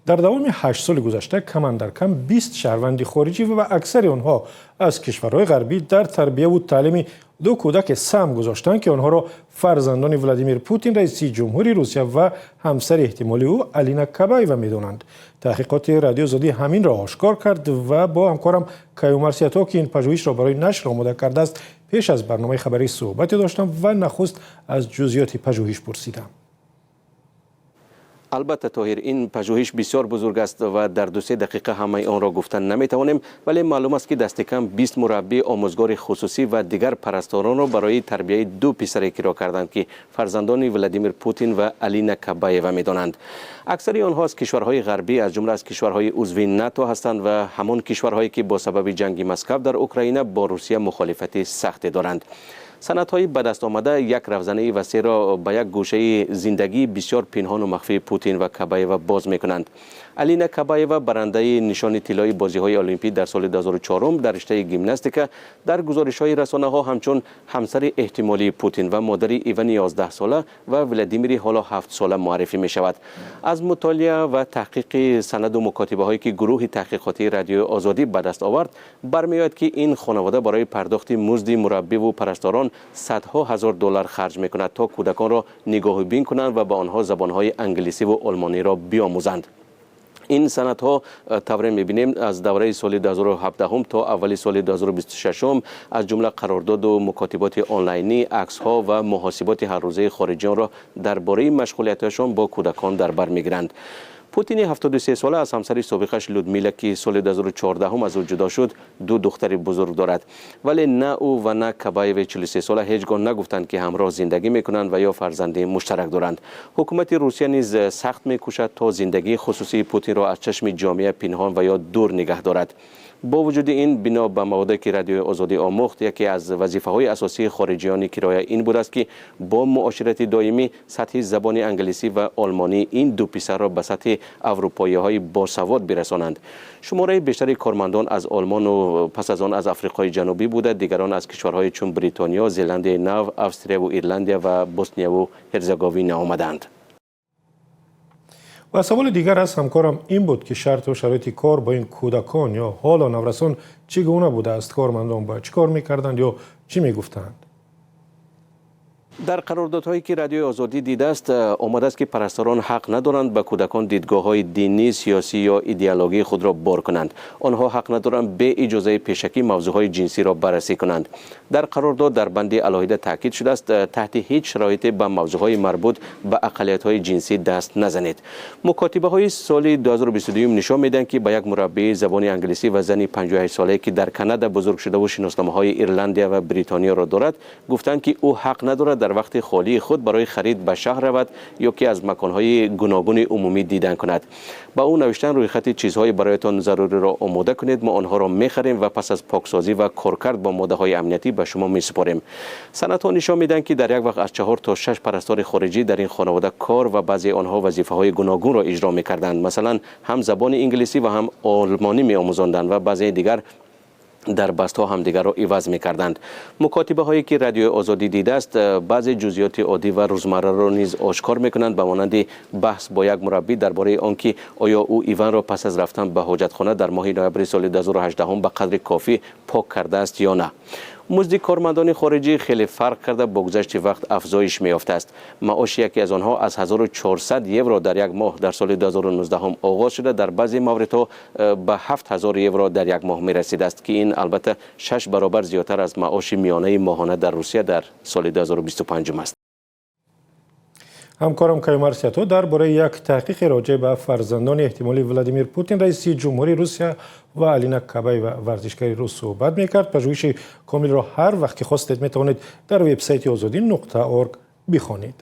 در دوام 8 سال گذشته کم اندر کم 20 شهروند خارجی و اکثر آنها از کشورهای غربی در تربیت و تعلیم دو کودک سهم گذاشتند که آنها را فرزندان ولادیمیر پوتین رئیس جمهوری روسیه و همسر احتمالی او الینا کابایوا می‌دانند. تحقیقات رادیو آزادی همین را آشکار کرد و با همکارم کیومرثیاتو که این پژوهش را برای نشر آماده کرده است پیش از برنامه خبری صحبتی داشتم و نخست از جزئیات پژوهش پرسیدم. البته طاهر، این پژوهش بسیار بزرگ است و در 2-3 دقیقه همه آن را گفتن نمیتوانیم، ولی معلوم است که دست کم 20 مربی آموزگار خصوصی و دیگر پرستاران را برای تربیت دو پسر اکرا کردند که فرزندان ولادیمیر پوتین و الینا کابایوا میدانند. اکثر آنها از کشورهای غربی از جمله از کشورهای عضو ناتو هستند و همان کشورهایی که با سبب جنگ مسکو در اوکراین با روسیه مخالفت سخت دارند. سندهای به دست آمده یک روزنه وسیع را به یک گوشه زندگی بسیار پنهان و مخفی پوتین و کابایوا باز میکنند. الینا کابایوا برنده نشان طلای بازی‌های المپیک در سال 2004 در رشته گیمناستیک در گزارش‌های رسانه‌ها همچون همسر احتمالی پوتین و مادر ایوان 11 ساله و ولادیمیر حالا 7 ساله معرفی می‌شود. از مطالعه و تحقیق سند و مکاتبه‌هایی که گروه تحقیقاتی رادیو آزادی به دست آورد برمی‌آید که این خانواده برای پرداخت مزد مربی و پرستاران صدها هزار دلار خرج می‌کند تا کودکان را نگاهبین کنند و به آنها زبان‌های انگلیسی و آلمانی را بیاموزند. این سندها طوری می‌بینیم از دوره سال 2017 تا اول سال 2026 از جمله قرارداد و مکاتبات آنلاینی، عکس‌ها و محاسبات هر روزه خارجیان را درباره مشغولیت‌هایشان با کودکان در بر می‌گیرند. پوتین 73 ساله از همسر سابقش لودمیلا که سال 2014 از او جدا شد دو دختر بزرگ دارد، ولی نه او و نه کابایوا 43 ساله هیچگاه نگفتند که همراه زندگی میکنند و یا فرزندی مشترک دارند. حکومت روسیه نیز سخت میکوشد تا زندگی خصوصی پوتین را از چشم جامعه پنهان و یا دور نگه دارد. با وجود این بنا به مواردی که رادیو آزادی آموخت، یکی از وظیفه‌های اساسی خارجیان کرایه این بود است که با معاشرت دائمی سطح زبان انگلیسی و آلمانی این دو پسر را به سطح اروپایی‌های باسواد برسانند. شماره بیشتر کارمندان از آلمان و پس از آن از آفریقای جنوبی بوده، دیگران از کشورهای چون بریتانیا، زلند نو، استرالیا و ایرلند و بوسنیا و هرزگوینه آمدند. و سوال دیگر از همکارم این بود که شرط و شرایط کار با این کودکان یا حالا نورسان چگونه بوده است؟ کارمندان با چه کار میکردند یا چی میگفتند؟ در قراردادهایی که رادیو آزادی دیده است آمده است که پرستاران حق ندارند به کودکان دیدگاه‌های دینی، سیاسی یا ایدئولوژی خود را بار کنند. آنها حق ندارند به اجازه پیشکی موضوعهای جنسی را بررسی کنند. در قرارداد در بند علاوه تاکید شده است تحت هیچ شرایطی به موضوعهای مربوط به اقلیت‌های جنسی دست نزنید. مکاتبه‌های سال 2022 نشان می‌دهند که به یک مربی زبان انگلیسی و زنی 58 ساله که در کانادا بزرگ شده و شناسنامه‌های ایرلند و بریتانیا را دارد گفتند که او حق ندارد در وقت خالی خود برای خرید به شهر رود یا که از مکان‌های گوناگون عمومی دیدن کند. با او نوشتن روی خط چیزهای برایتان ضروری را آماده کنید، ما آنها را می‌خریم و پس از پاکسازی و کارکرد با ماده‌های امنیتی به شما می‌سپاریم. سندها نشان می‌دهند که در یک وقت از 4 تا 6 پرستار خارجی در این خانواده کار و بعضی آنها وظیفه‌های گوناگون را اجرا می‌کردند. مثلا هم زبان انگلیسی و هم آلمانی می‌آموزاندند و بعضی دیگر در بست‌ها هم دیگر را عوض می‌کردند. مکاتبه هایی که رادیو آزادی دیده است بعضی جزئیات عادی و روزمره را نیز آشکار می‌کنند، به مانند بحث با یک مربی درباره آنکه آیا او ایوان را پس از رفتن به حاجتخانه در ماه نوامبر سال 2018 به قدر کافی پاک کرده است یا نه. مزد کارمندان خارجی خیلی فرق کرده با گذشت وقت افزایش می‌یافته است. معاش یکی از آنها از 1400 یورو در یک ماه در سال 2019 آغاز شده در بعضی موردها به 7000 یورو در یک ماه می‌رسیده است که این البته 6 برابر زیادتر از معاش میانه ماهانه در روسیه در سال 2025 است. همکارم کیومرثیاتو درباره یک تحقیق راجع به فرزندان احتمالی ولادیمیر پوتین رئیس جمهوری روسیه و الینا کابایوا ورزشکاری روس صحبت می‌کرد. پژوهش کامل را هر وقت که خواستید می‌توانید در وبسایت azadi.org بخوانید.